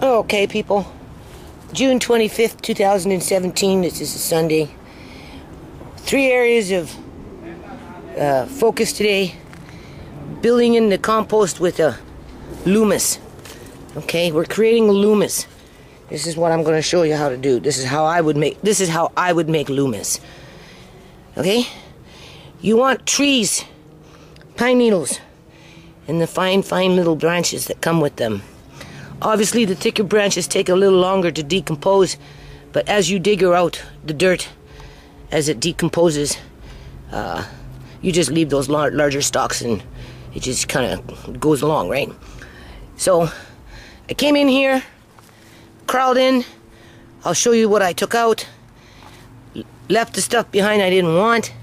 Okay, people. June 25th, 2017. This is a Sunday. 3 areas of focus today. Building in the compost with a Loomis. Okay, we're creating a Loomis. This is what I'm going to show you how to do. This is how I would make Loomis. Okay? You want trees, pine needles, and the fine little branches that come with them. Obviously, the thicker branches take a little longer to decompose, but as you dig out the dirt, as it decomposes, you just leave those larger stalks and it just kind of goes along, right? So, I came in here, crawled in. I'll show you what I took out. Left the stuff behind I didn't want.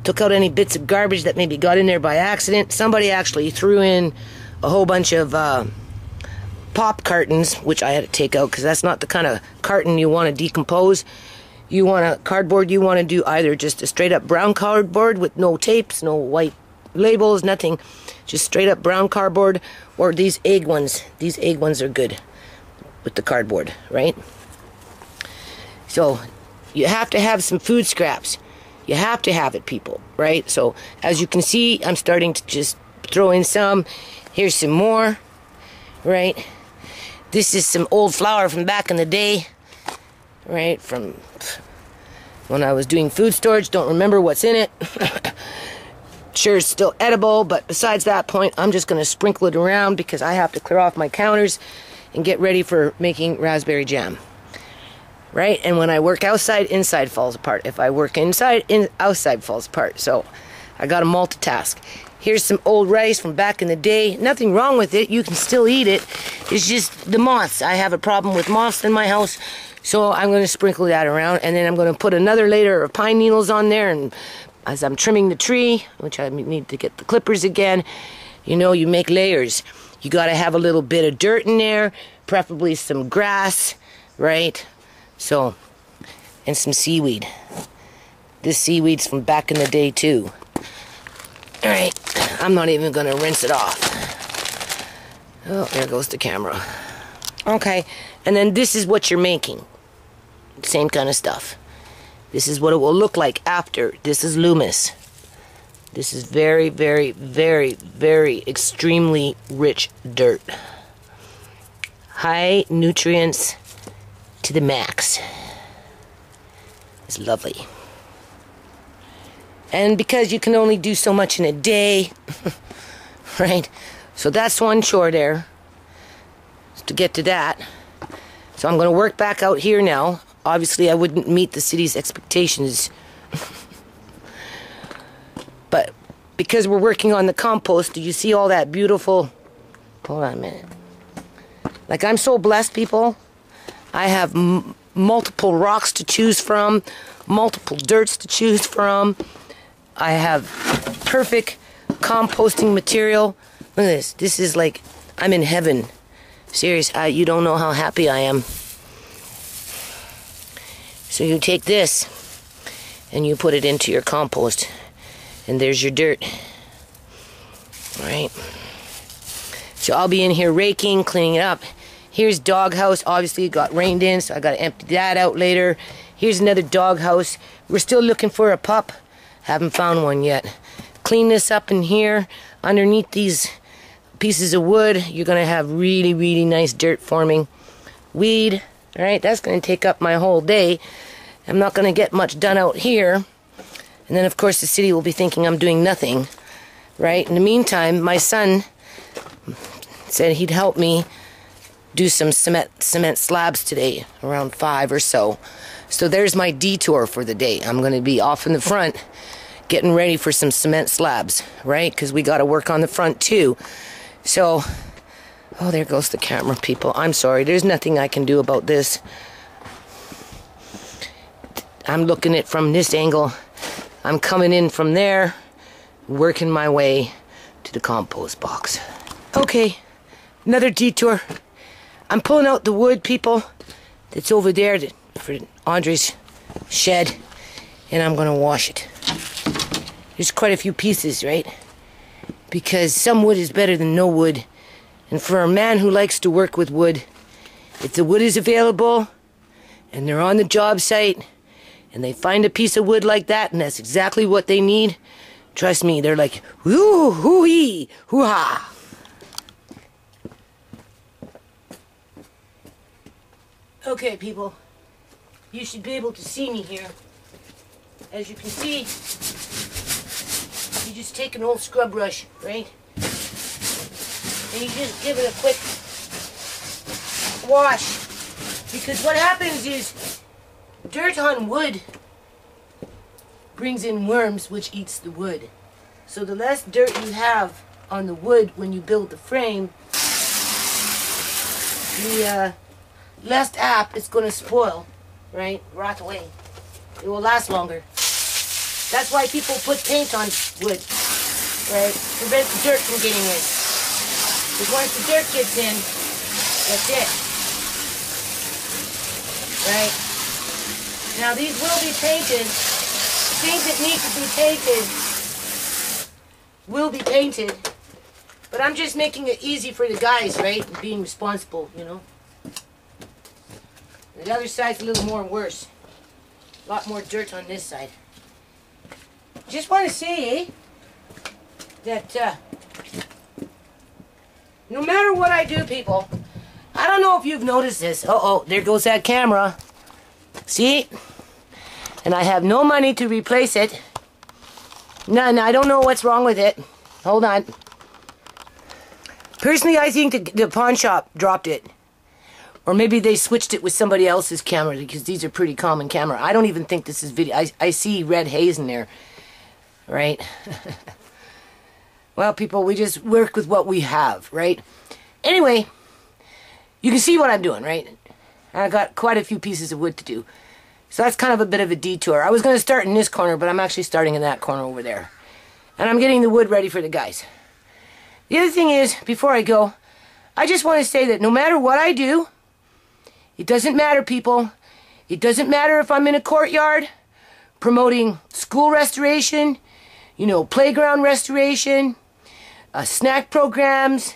Took out any bits of garbage that maybe got in there by accident. Somebody actually threw in a whole bunch of pop cartons, which I had to take out because that's not the kind of carton you want to decompose. You want a cardboard, you want to do either just a straight up brown cardboard with no tapes, no white labels, nothing. Just straight up brown cardboard, or these egg ones. These egg ones are good with the cardboard, right? So you have to have some food scraps. You have to have it, people, right? So as you can see, I'm starting to just throw in some. Here's some more, right? This is some old flour from back in the day, right? From when I was doing food storage. Don't remember what's in it. Sure, it's still edible, but besides that point, I'm just going to sprinkle it around because I have to clear off my counters and get ready for making raspberry jam. Right? And when I work outside, inside falls apart. If I work inside, outside falls apart. So I got to multitask. Here's some old rice from back in the day. Nothing wrong with it. You can still eat it. It's just the moths. I have a problem with moths in my house. So I'm going to sprinkle that around. And then I'm going to put another layer of pine needles on there. And as I'm trimming the tree, which I need to get the clippers again, you know, you make layers. You got to have a little bit of dirt in there. Preferably some grass, right? So, and some seaweed. This seaweed's from back in the day too. Alright, I'm not even going to rinse it off. Oh, there goes the camera. Okay, and then this is what you're making. Same kind of stuff. This is what it will look like after. This is Loomis. This is very, very, very, very extremely rich dirt. High nutrients to the max. It's lovely. And because you can only do so much in a day, right? So that's one chore there, to get to that. So I'm going to work back out here now. Obviously, I wouldn't meet the city's expectations. But because we're working on the compost, do you see all that beautiful... Hold on a minute. Like, I'm so blessed, people. I have multiple rocks to choose from, multiple dirts to choose from. I have perfect composting material. Look at this. This is like, I'm in heaven. Serious, you don't know how happy I am. So you take this and you put it into your compost. And there's your dirt. Alright. So I'll be in here raking, cleaning it up. Here's doghouse. Obviously, it got rained in, so I got to empty that out later. Here's another doghouse. We're still looking for a pup. Haven't found one yet. Clean this up in here. Underneath these pieces of wood, you're going to have really, really nice dirt forming. Weed. All right, that's going to take up my whole day. I'm not going to get much done out here. And then, of course, the city will be thinking I'm doing nothing. Right? In the meantime, my son said he'd help me do some cement slabs today, around 5 or so. So there's my detour for the day. I'm going to be off in the front getting ready for some cement slabs, right? Because we got to work on the front too. So, oh, there goes the camera, people. I'm sorry. There's nothing I can do about this. I'm looking at it from this angle. I'm coming in from there, working my way to the compost box. Okay, another detour. I'm pulling out the wood, people, that's over there for Andre's shed, and I'm going to wash it. There's quite a few pieces, right? Because some wood is better than no wood. And for a man who likes to work with wood, if the wood is available and they're on the job site and they find a piece of wood like that and that's exactly what they need, trust me, they're like, whoo, hoo-hee, hoo-ha. Okay, people, you should be able to see me here. As you can see, you just take an old scrub brush, right? And you just give it a quick wash. Because what happens is, dirt on wood brings in worms, which eats the wood. So the less dirt you have on the wood when you build the frame, the less apt it's going to spoil, right? Rot away. It will last longer. That's why people put paint on wood, right? Prevent the dirt from getting in. Because once the dirt gets in, that's it. Right? Now these will be painted. Things that need to be painted will be painted. But I'm just making it easy for the guys, right? And being responsible, you know? The other side's a little more worse. A lot more dirt on this side. Just want to say, that no matter what I do, people, I don't know if you've noticed this. Uh-oh, there goes that camera. See? And I have no money to replace it. None. I don't know what's wrong with it. Hold on. Personally, I think the pawn shop dropped it. Or maybe they switched it with somebody else's camera, because these are pretty common camera. I don't even think this is video. I see red haze in there. Right? Well, people, we just work with what we have, right? Anyway, you can see what I'm doing, right? I got quite a few pieces of wood to do. So that's kind of a bit of a detour. I was going to start in this corner, but I'm actually starting in that corner over there. And I'm getting the wood ready for the guys. The other thing is, before I go, I just want to say that no matter what I do, it doesn't matter, people. It doesn't matter if I'm in a courtyard promoting school restoration, you know, playground restoration, snack programs,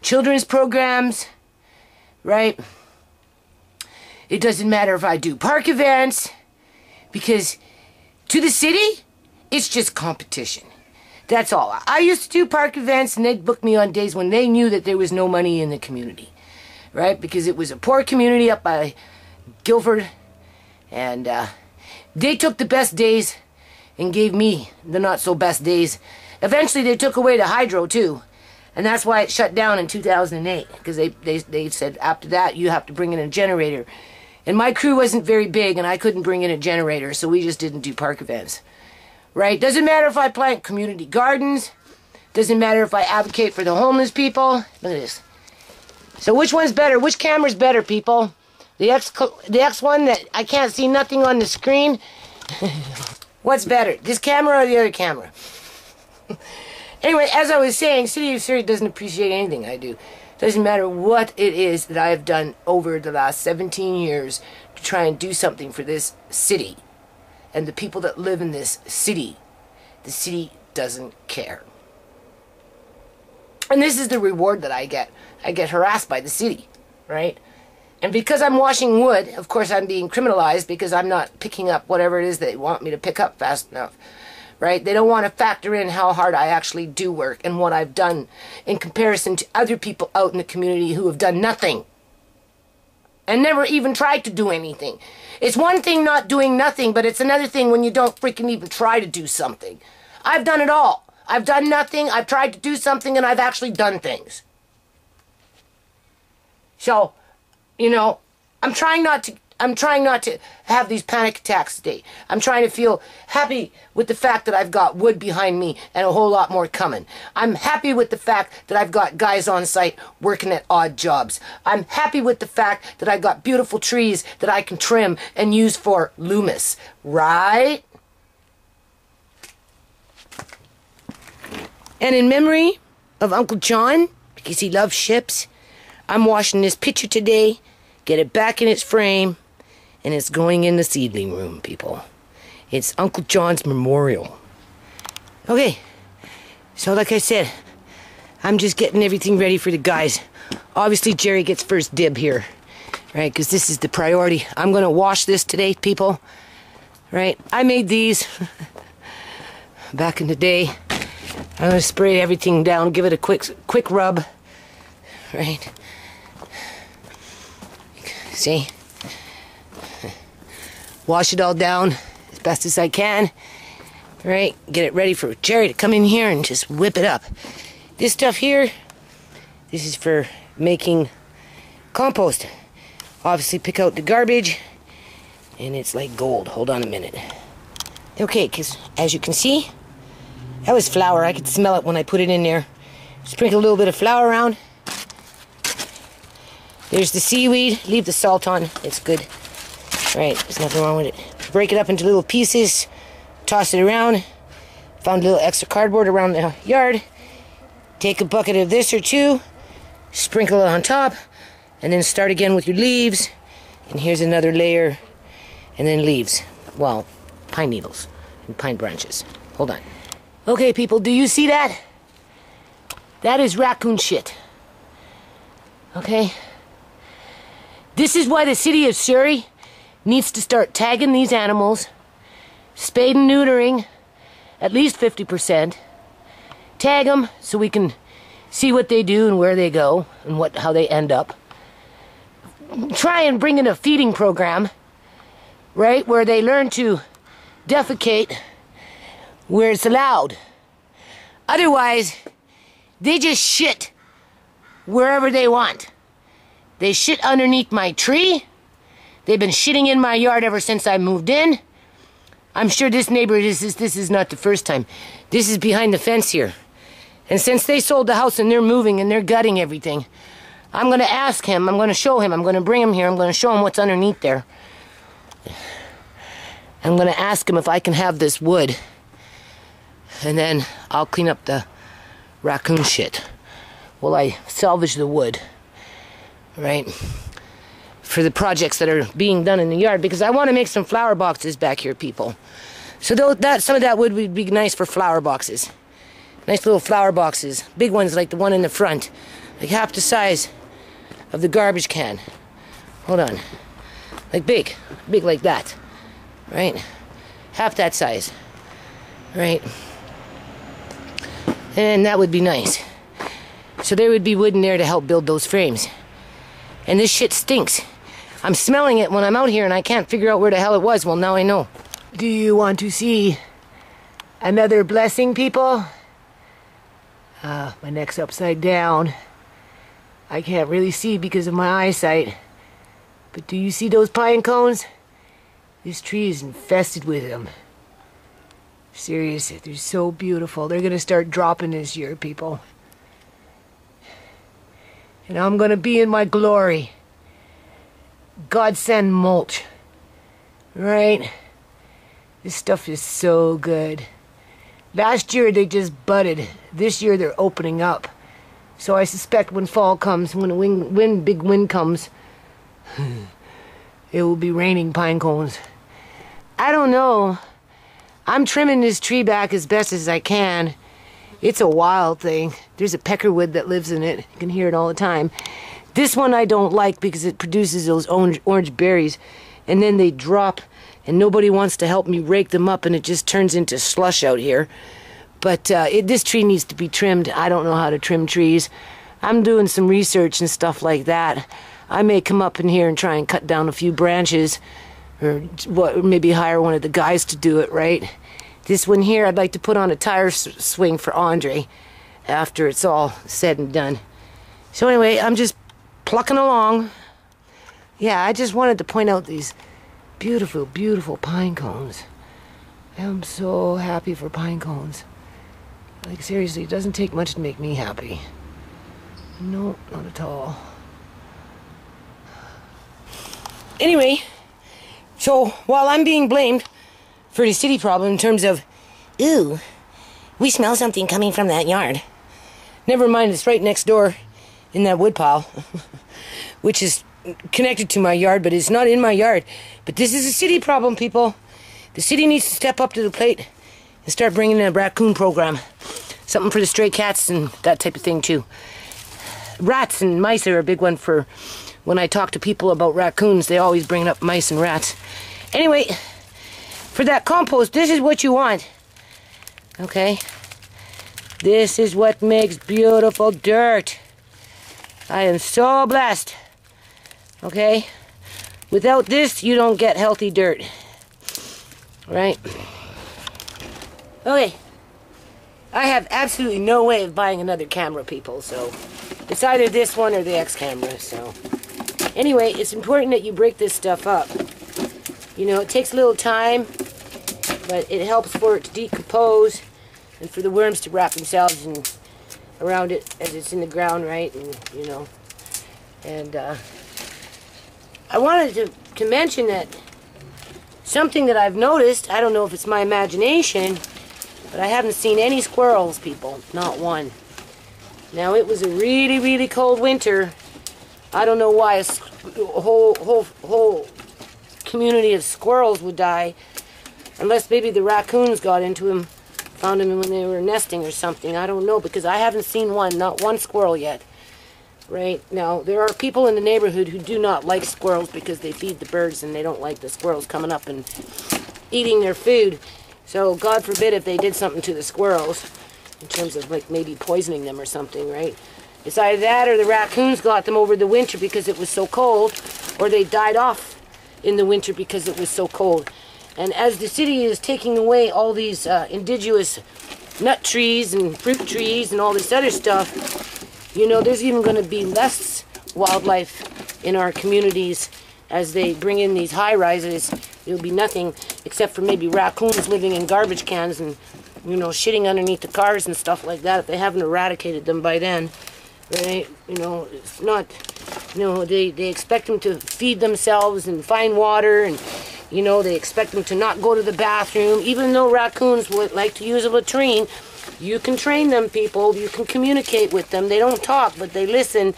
children's programs, right? It doesn't matter if I do park events, because to the city, it's just competition. That's all. I used to do park events, and they'd book me on days when they knew that there was no money in the community, right? Because it was a poor community up by Guilford, and they took the best days and gave me the not-so-best days. Eventually, they took away the hydro, too. And that's why it shut down in 2008. Because they said, after that, you have to bring in a generator. And my crew wasn't very big, and I couldn't bring in a generator, so we just didn't do park events. Right? Doesn't matter if I plant community gardens. Doesn't matter if I advocate for the homeless people. Look at this. So which one's better? Which camera's better, people? The X one that I can't see nothing on the screen? What's better, this camera or the other camera? Anyway, as I was saying, City of Surrey doesn't appreciate anything I do. Doesn't matter what it is that I have done over the last 17 years to try and do something for this city and the people that live in this city. The city doesn't care. And this is the reward that I get. I get harassed by the city, right? And because I'm washing wood, of course I'm being criminalized because I'm not picking up whatever it is they want me to pick up fast enough. Right? They don't want to factor in how hard I actually do work and what I've done in comparison to other people out in the community who have done nothing. And never even tried to do anything. It's one thing not doing nothing, but it's another thing when you don't freaking even try to do something. I've done it all. I've done nothing, I've tried to do something, and I've actually done things. So, you know, I'm trying not to have these panic attacks today. I'm trying to feel happy with the fact that I've got wood behind me and a whole lot more coming. I'm happy with the fact that I've got guys on site working at odd jobs. I'm happy with the fact that I've got beautiful trees that I can trim and use for Loomis. Right? And in memory of Uncle John, because he loves ships, I'm washing this picture today, get it back in its frame, and it's going in the seedling room, people. It's Uncle John's memorial. Okay, so like I said, I'm just getting everything ready for the guys. Obviously, Jerry gets first dib here. right? Because this is the priority. I'm going to wash this today, people, right? I made these back in the day. I'm going to spray everything down, give it a quick rub, right? See? Wash it all down as best as I can, right? Get it ready for Jerry to come in here and just whip it up. This stuff here, this is for making compost. Obviously pick out the garbage, and it's like gold. Hold on a minute. Okay, because as you can see, that was flour. I could smell it when I put it in there. Sprinkle a little bit of flour around. There's the seaweed. Leave the salt on. It's good. Right, there's nothing wrong with it. Break it up into little pieces. Toss it around. Found a little extra cardboard around the yard. Take a bucket of this or two. Sprinkle it on top. And then start again with your leaves. And here's another layer. And then leaves. Well, pine needles and pine branches. Hold on. Okay, people, do you see that? That is raccoon shit. Okay? This is why the city of Surrey needs to start tagging these animals, spade and neutering, at least 50%. Tag them so we can see what they do and where they go and how they end up. Try and bring in a feeding program, right, where they learn to defecate where it's allowed. Otherwise, they just shit wherever they want. They shit underneath my tree. They've been shitting in my yard ever since I moved in. I'm sure this neighbor, this is not the first time. This is behind the fence here. And since they sold the house and they're moving and they're gutting everything, I'm going to ask him, I'm going to show him, I'm going to bring him here, I'm going to show him what's underneath there. I'm going to ask him if I can have this wood. And then I'll clean up the raccoon shit while I salvage the wood. Right? For the projects that are being done in the yard, because I want to make some flower boxes back here, people. So some of that wood would be nice for flower boxes. Nice little flower boxes. Big ones like the one in the front. Like half the size of the garbage can. Hold on. Like big. Big like that. Right? Half that size. Right? And that would be nice. So there would be wood in there to help build those frames. And this shit stinks. I'm smelling it when I'm out here and I can't figure out where the hell it was. Well, now I know. Do you want to see another blessing, people? My neck's upside down. I can't really see because of my eyesight. But do you see those pine cones? This tree is infested with them. Seriously, they're so beautiful. They're gonna start dropping this year, people. And I'm gonna be in my glory. God send mulch. Right? This stuff is so good. Last year they just budded. This year they're opening up. So I suspect when fall comes, when big wind comes, it will be raining pine cones. I don't know. I'm trimming this tree back as best as I can. It's a wild thing. There's a peckerwood that lives in it. You can hear it all the time. This one I don't like because it produces those orange berries. And then they drop and nobody wants to help me rake them up and it just turns into slush out here. But this tree needs to be trimmed. I don't know how to trim trees. I'm doing some research and stuff like that. I may come up in here and try and cut down a few branches. Or maybe hire one of the guys to do it, right? This one here, I'd like to put on a tire swing for Andre after it's all said and done. So anyway, I'm just plucking along. Yeah, I just wanted to point out these beautiful, beautiful pine cones. I'm so happy for pine cones. Like, seriously, it doesn't take much to make me happy. No, not at all. Anyway, so while I'm being blamed for the city problem in terms of, ooh, we smell something coming from that yard. Never mind, it's right next door in that woodpile, which is connected to my yard, but it's not in my yard. But this is a city problem, people. The city needs to step up to the plate and start bringing in a raccoon program. Something for the stray cats and that type of thing, too. Rats and mice are a big one for when I talk to people about raccoons, they always bring up mice and rats. Anyway, for that compost, this is what you want. Okay? This is what makes beautiful dirt. I am so blessed. Okay? Without this, you don't get healthy dirt. Right? Okay. I have absolutely no way of buying another camera, people, so it's either this one or the X camera, so. Anyway, it's important that you break this stuff up. You know, it takes a little time, but it helps for it to decompose and for the worms to wrap themselves around it as it's in the ground, right? And, you know, and I wanted to mention that something that I've noticed, I don't know if it's my imagination, but I haven't seen any squirrels, people. Not one. Now, it was a really, really cold winter. I don't know why a whole community of squirrels would die. Unless maybe the raccoons got into them, found them when they were nesting or something. I don't know, because I haven't seen one, not one squirrel yet. Right? Now, there are people in the neighborhood who do not like squirrels because they feed the birds and they don't like the squirrels coming up and eating their food. So, God forbid if they did something to the squirrels, in terms of like maybe poisoning them or something, right? It's either that or the raccoons got them over the winter because it was so cold, or they died off in the winter because it was so cold. And as the city is taking away all these indigenous nut trees and fruit trees and all this other stuff, you know, there's even going to be less wildlife in our communities as they bring in these high-rises. There'll be nothing except for maybe raccoons living in garbage cans and, you know, shitting underneath the cars and stuff like that if they haven't eradicated them by then. Right? You know, it's not, you know, they expect them to feed themselves and find water, and, you know, they expect them to not go to the bathroom. Even though raccoons would like to use a latrine, you can train them, people. You can communicate with them. They don't talk, but they listen,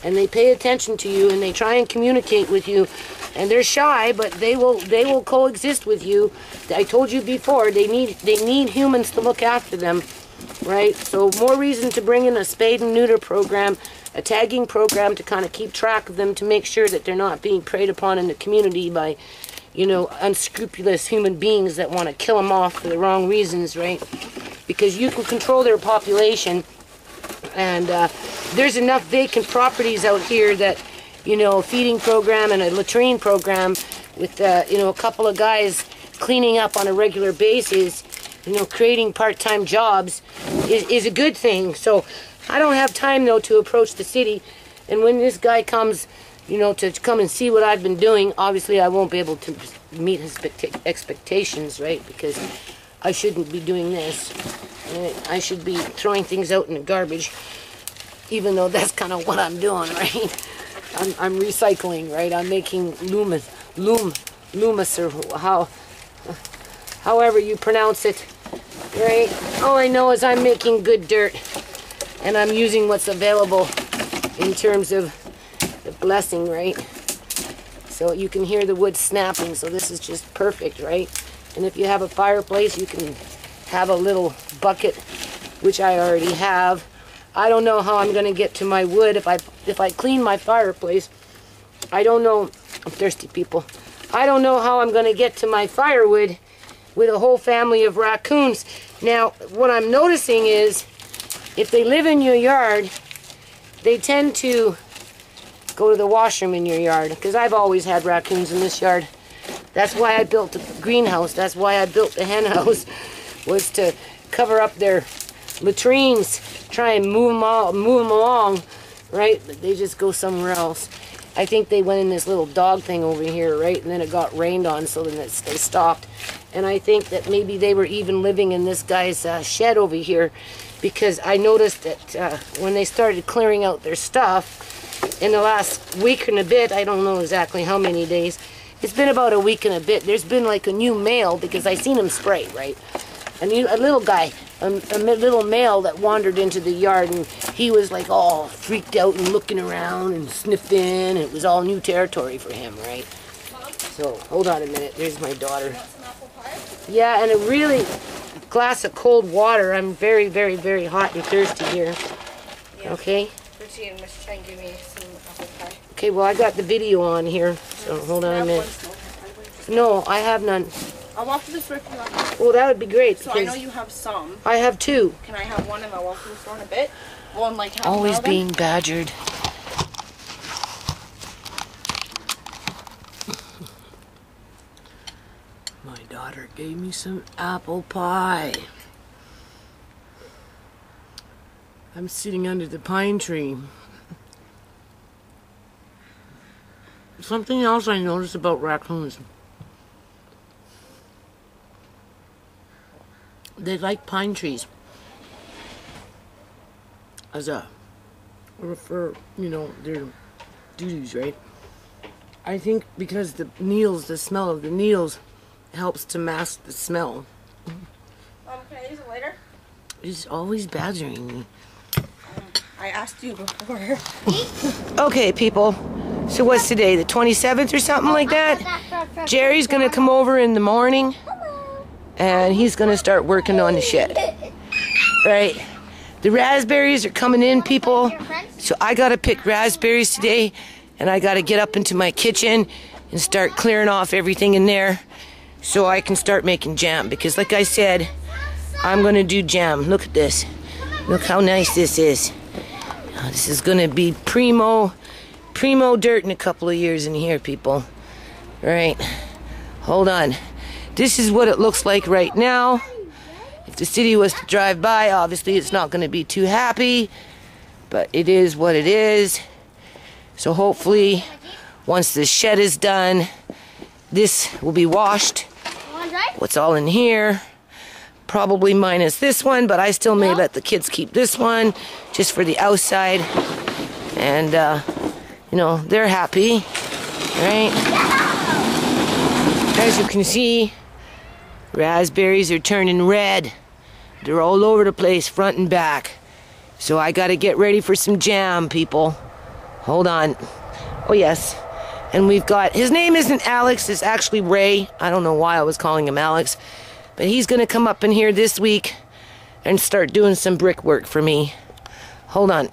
and they pay attention to you, and they try and communicate with you. And they're shy, but they will coexist with you. I told you before, they need humans to look after them, right? So more reason to bring in a spade and neuter program, a tagging program to kind of keep track of them, to make sure that they're not being preyed upon in the community by, you know, unscrupulous human beings that want to kill them off for the wrong reasons, right? Because you can control their population, and there's enough vacant properties out here that, you know, a feeding program and a latrine program with, you know, a couple of guys cleaning up on a regular basis, you know, creating part-time jobs is a good thing. So I don't have time, though, to approach the city. And when this guy comes, you know, to come and see what I've been doing, obviously I won't be able to meet his expectations, right? Because I shouldn't be doing this. I should be throwing things out in the garbage, even though that's kind of what I'm doing, right? I'm recycling, right? I'm making loomis, or however you pronounce it, right? All I know is I'm making good dirt, and I'm using what's available in terms of the blessing, right? So you can hear the wood snapping, so this is just perfect, right? And if you have a fireplace, you can have a little bucket, which I already have. I don't know how I'm going to get to my wood if I clean my fireplace. I don't know. I'm thirsty, people. I don't know how I'm going to get to my firewood with a whole family of raccoons. Now, what I'm noticing is if they live in your yard, they tend to go to the washroom in your yard, because I've always had raccoons in this yard. That's why I built the greenhouse. That's why I built the hen house, was to cover up their latrines, try and move them along, right? But they just go somewhere else. I think they went in this little dog thing over here, right? And then it got rained on, so then they stopped. And I think that maybe they were even living in this guy's shed over here, because I noticed that when they started clearing out their stuff in the last week and a bit, I don't know exactly how many days, it's been about a week and a bit, there's been like a new male, because I seen him spray, right? And a little guy, a little male that wandered into the yard, and he was like all freaked out and looking around and sniffing. It was all new territory for him, right? So, hold on a minute. There's my daughter. Yeah, and a really glass of cold water. I'm very, very, very hot and thirsty here. Okay? Routine, must try and give me some apple pie. Okay, well, I got the video on here, so hold on a minute. No, I have none. I'll walk to the store if you want. Well, that would be great. So I know you have some. I have 2. Can I have one and I'll walk to the store in a bit? One like half Always an hour being badgered. My daughter gave me some apple pie. I'm sitting under the pine tree. Something else I noticed about raccoons. They like pine trees as a, for, you know, their duties, right? I think because the needles, the smell of the needles helps to mask the smell. Can I use it later? He's always badgering me. I asked you before. Okay, people. So what's today? The 27th or something like that? Jerry's gonna come over in the morning and he's gonna start working on the shed. Right? The raspberries are coming in, people. So I gotta pick raspberries today and I gotta get up into my kitchen and start clearing off everything in there so I can start making jam. Because like I said, I'm gonna do jam. Look at this. Look how nice this is. This is gonna be primo dirt in a couple of years in here, people. Right? Hold on. This is what it looks like right now. If the city was to drive by, obviously it's not gonna be too happy, but it is what it is. So hopefully, once the shed is done, this will be washed. What's all in here? Probably minus this one, but I still may let the kids keep this one just for the outside. And, you know, they're happy, right? As you can see, raspberries are turning red. They're all over the place, front and back. So I gotta get ready for some jam, people. Hold on. Oh, yes. And we've got, his name isn't Alex, it's actually Ray. I don't know why I was calling him Alex. But he's gonna come up in here this week and start doing some brickwork for me. Hold on.